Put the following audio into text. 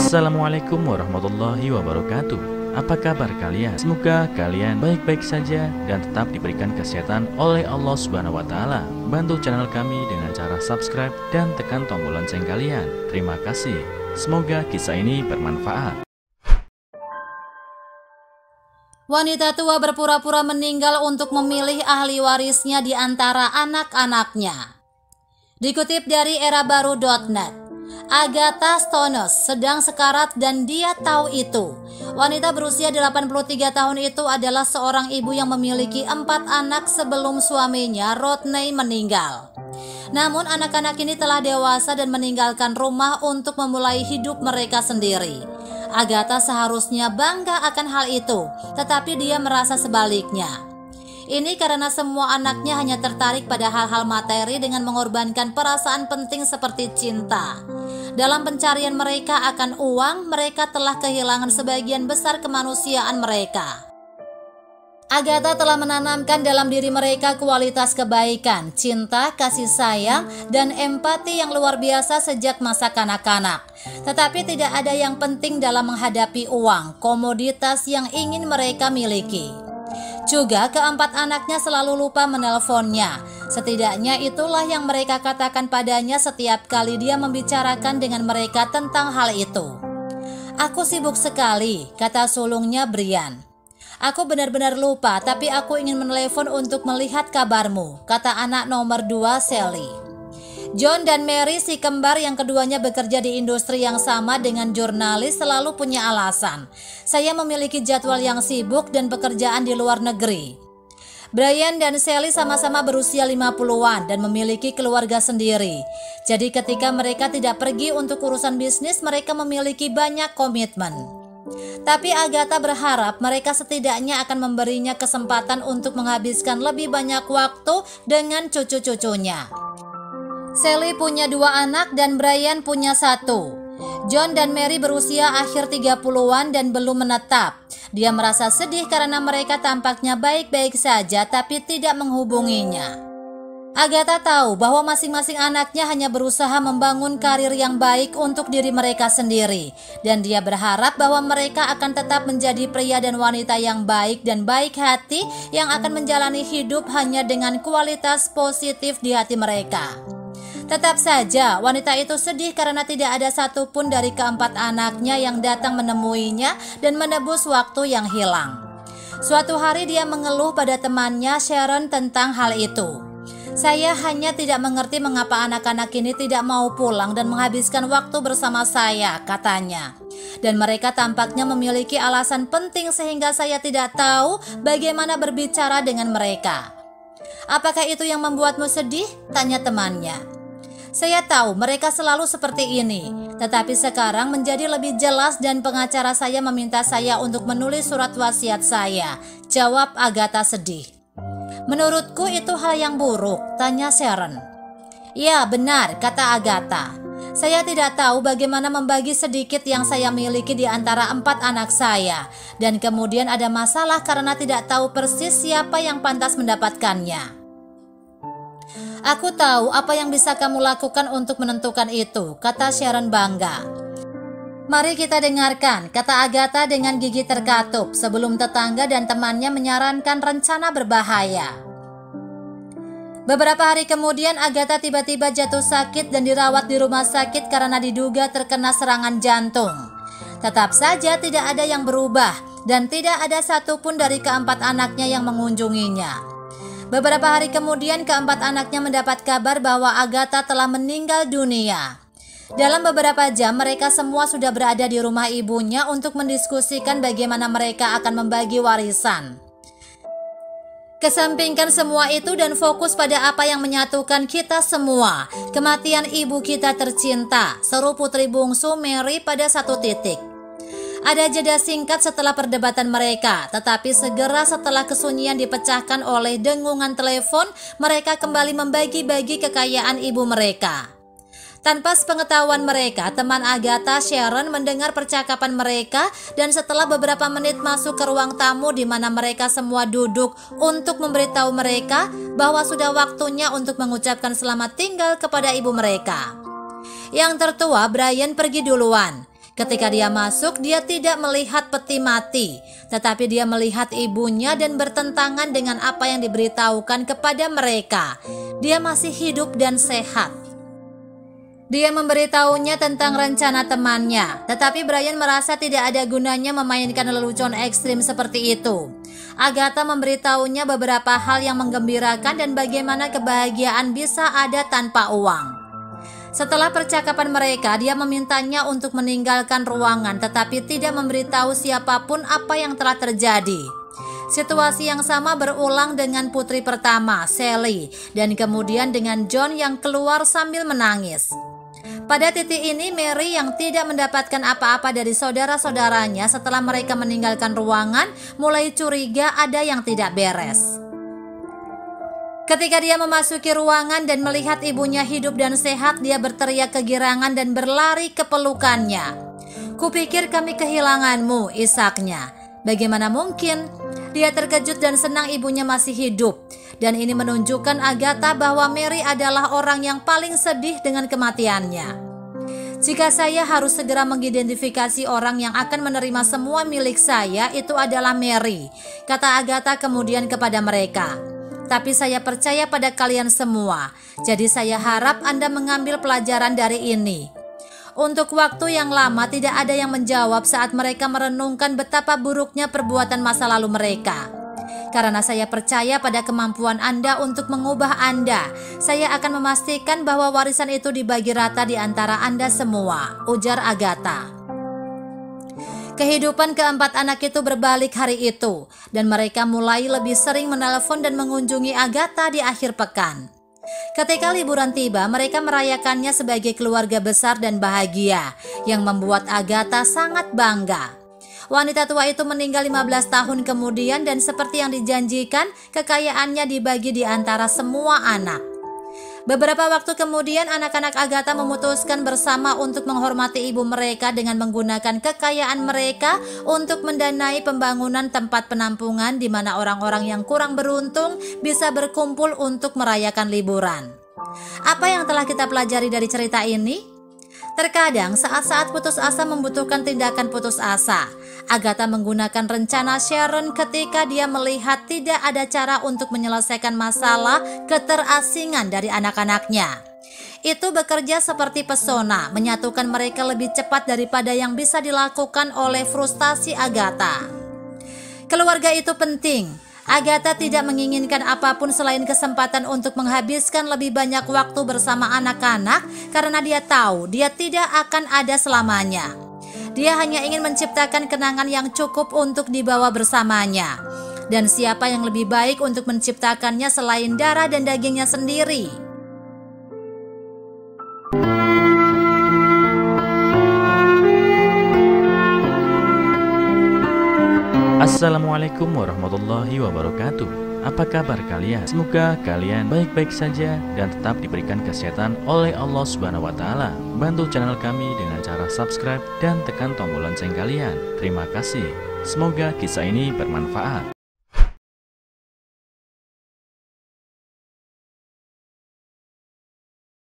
Assalamualaikum warahmatullahi wabarakatuh. Apa kabar kalian? Semoga kalian baik-baik saja dan tetap diberikan kesehatan oleh Allah Subhanahu wa Ta'ala. Bantu channel kami dengan cara subscribe dan tekan tombol lonceng kalian. Terima kasih. Semoga kisah ini bermanfaat. Wanita tua berpura-pura meninggal untuk memilih ahli warisnya di antara anak-anaknya. Dikutip dari erabaru.net, Agatha Stones sedang sekarat dan dia tahu itu. Wanita berusia 83 tahun itu adalah seorang ibu yang memiliki 4 anak sebelum suaminya Rodney meninggal. Namun anak-anak ini telah dewasa dan meninggalkan rumah untuk memulai hidup mereka sendiri. Agatha seharusnya bangga akan hal itu, tetapi dia merasa sebaliknya. Ini karena semua anaknya hanya tertarik pada hal-hal materi dengan mengorbankan perasaan penting seperti cinta. Dalam pencarian mereka akan uang, mereka telah kehilangan sebagian besar kemanusiaan mereka. Agatha telah menanamkan dalam diri mereka kualitas kebaikan, cinta, kasih sayang, dan empati yang luar biasa sejak masa kanak-kanak. Tetapi tidak ada yang penting dalam menghadapi uang, komoditas yang ingin mereka miliki. Juga keempat anaknya selalu lupa menelponnya. Setidaknya itulah yang mereka katakan padanya setiap kali dia membicarakan dengan mereka tentang hal itu. "Aku sibuk sekali," kata sulungnya Brian. "Aku benar-benar lupa, tapi aku ingin menelepon untuk melihat kabarmu," kata anak nomor 2 Sally. John dan Mary, si kembar yang keduanya bekerja di industri yang sama dengan jurnalis, selalu punya alasan. "Saya memiliki jadwal yang sibuk dan pekerjaan di luar negeri." Brian dan Sally sama-sama berusia 50-an dan memiliki keluarga sendiri. Jadi ketika mereka tidak pergi untuk urusan bisnis, mereka memiliki banyak komitmen. Tapi Agatha berharap mereka setidaknya akan memberinya kesempatan untuk menghabiskan lebih banyak waktu dengan cucu-cucunya. Sally punya 2 anak dan Brian punya 1. John dan Mary berusia akhir 30-an dan belum menetap. Dia merasa sedih karena mereka tampaknya baik-baik saja tapi tidak menghubunginya. Agatha tahu bahwa masing-masing anaknya hanya berusaha membangun karir yang baik untuk diri mereka sendiri. Dan dia berharap bahwa mereka akan tetap menjadi pria dan wanita yang baik dan baik hati yang akan menjalani hidup hanya dengan kualitas positif di hati mereka. Tetap saja, wanita itu sedih karena tidak ada satupun dari keempat anaknya yang datang menemuinya dan menebus waktu yang hilang. Suatu hari dia mengeluh pada temannya Sharon tentang hal itu. "Saya hanya tidak mengerti mengapa anak-anak ini tidak mau pulang dan menghabiskan waktu bersama saya," katanya. "Dan mereka tampaknya memiliki alasan penting sehingga saya tidak tahu bagaimana berbicara dengan mereka." "Apakah itu yang membuatmu sedih?" tanya temannya. "Saya tahu mereka selalu seperti ini, tetapi sekarang menjadi lebih jelas dan pengacara saya meminta saya untuk menulis surat wasiat saya," jawab Agatha sedih. "Menurutku itu hal yang buruk," tanya Sharon. "Ya benar," kata Agatha. "Saya tidak tahu bagaimana membagi sedikit yang saya miliki di antara 4 anak saya, dan kemudian ada masalah karena tidak tahu persis siapa yang pantas mendapatkannya." "Aku tahu apa yang bisa kamu lakukan untuk menentukan itu," kata Sharon bangga. "Mari kita dengarkan," kata Agatha dengan gigi terkatup sebelum tetangga dan temannya menyarankan rencana berbahaya. Beberapa hari kemudian Agatha tiba-tiba jatuh sakit dan dirawat di rumah sakit karena diduga terkena serangan jantung. Tetap saja tidak ada yang berubah dan tidak ada satupun dari keempat anaknya yang mengunjunginya. Beberapa hari kemudian keempat anaknya mendapat kabar bahwa Agatha telah meninggal dunia. Dalam beberapa jam mereka semua sudah berada di rumah ibunya untuk mendiskusikan bagaimana mereka akan membagi warisan. Kesampingkan semua itu dan fokus pada apa yang menyatukan kita semua, kematian ibu kita tercinta, seru putri bungsu Mary pada satu titik. Ada jeda singkat setelah perdebatan mereka, tetapi segera setelah kesunyian dipecahkan oleh dengungan telepon, mereka kembali membagi-bagi kekayaan ibu mereka. Tanpa sepengetahuan mereka, teman Agatha, Sharon, mendengar percakapan mereka dan setelah beberapa menit masuk ke ruang tamu di mana mereka semua duduk untuk memberitahu mereka bahwa sudah waktunya untuk mengucapkan selamat tinggal kepada ibu mereka. Yang tertua, Brian, pergi duluan. Ketika dia masuk, dia tidak melihat peti mati, tetapi dia melihat ibunya dan bertentangan dengan apa yang diberitahukan kepada mereka. Dia masih hidup dan sehat. Dia memberitahunya tentang rencana temannya, tetapi Brian merasa tidak ada gunanya memainkan lelucon ekstrim seperti itu. Agatha memberitahunya beberapa hal yang menggembirakan dan bagaimana kebahagiaan bisa ada tanpa uang. Setelah percakapan mereka, dia memintanya untuk meninggalkan ruangan tetapi tidak memberitahu siapapun apa yang telah terjadi. Situasi yang sama berulang dengan putri pertama, Sally, dan kemudian dengan John yang keluar sambil menangis. Pada titik ini, Mary yang tidak mendapatkan apa-apa dari saudara-saudaranya setelah mereka meninggalkan ruangan mulai curiga ada yang tidak beres. Ketika dia memasuki ruangan dan melihat ibunya hidup dan sehat, dia berteriak kegirangan dan berlari ke pelukannya. "Kupikir kami kehilanganmu," isaknya. Bagaimana mungkin? Dia terkejut dan senang ibunya masih hidup. Dan ini menunjukkan Agatha bahwa Mary adalah orang yang paling sedih dengan kematiannya. "Jika saya harus segera mengidentifikasi orang yang akan menerima semua milik saya, itu adalah Mary," kata Agatha kemudian kepada mereka. "Tapi saya percaya pada kalian semua, jadi saya harap Anda mengambil pelajaran dari ini." Untuk waktu yang lama tidak ada yang menjawab saat mereka merenungkan betapa buruknya perbuatan masa lalu mereka. "Karena saya percaya pada kemampuan Anda untuk mengubah Anda, saya akan memastikan bahwa warisan itu dibagi rata di antara Anda semua," ujar Agatha. Kehidupan keempat anak itu berbalik hari itu, dan mereka mulai lebih sering menelpon dan mengunjungi Agatha di akhir pekan. Ketika liburan tiba, mereka merayakannya sebagai keluarga besar dan bahagia, yang membuat Agatha sangat bangga. Wanita tua itu meninggal 15 tahun kemudian dan seperti yang dijanjikan, kekayaannya dibagi di antara semua anak. Beberapa waktu kemudian anak-anak Agatha memutuskan bersama untuk menghormati ibu mereka dengan menggunakan kekayaan mereka untuk mendanai pembangunan tempat penampungan di mana orang-orang yang kurang beruntung bisa berkumpul untuk merayakan liburan. Apa yang telah kita pelajari dari cerita ini? Terkadang saat-saat putus asa membutuhkan tindakan putus asa. Agatha menggunakan rencana Sharon ketika dia melihat tidak ada cara untuk menyelesaikan masalah keterasingan dari anak-anaknya. Itu bekerja seperti pesona, menyatukan mereka lebih cepat daripada yang bisa dilakukan oleh frustasi Agatha. Keluarga itu penting. Agatha tidak menginginkan apapun selain kesempatan untuk menghabiskan lebih banyak waktu bersama anak-anak karena dia tahu dia tidak akan ada selamanya. Dia hanya ingin menciptakan kenangan yang cukup untuk dibawa bersamanya. Dan siapa yang lebih baik untuk menciptakannya selain darah dan dagingnya sendiri? Assalamualaikum warahmatullahi wabarakatuh. Apa kabar kalian? Semoga kalian baik-baik saja dan tetap diberikan kesehatan oleh Allah Subhanahu wa Ta'ala. Bantu channel kami dengan cara subscribe dan tekan tombol lonceng kalian. Terima kasih. Semoga kisah ini bermanfaat.